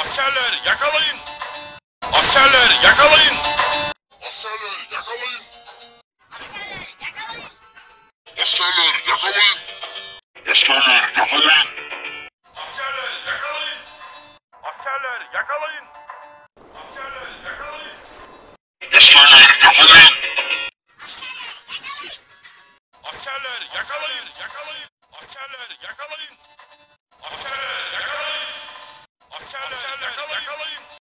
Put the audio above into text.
Askerler yakalayın! Askerler yakalayın! Askerler yakalayın! Askerler yakalayın! Askerler yakalayın! Askerler yakalayın! Askerler yakalayın! Askerler yakalayın! Askerler yakalayın! Askerler yakalayın!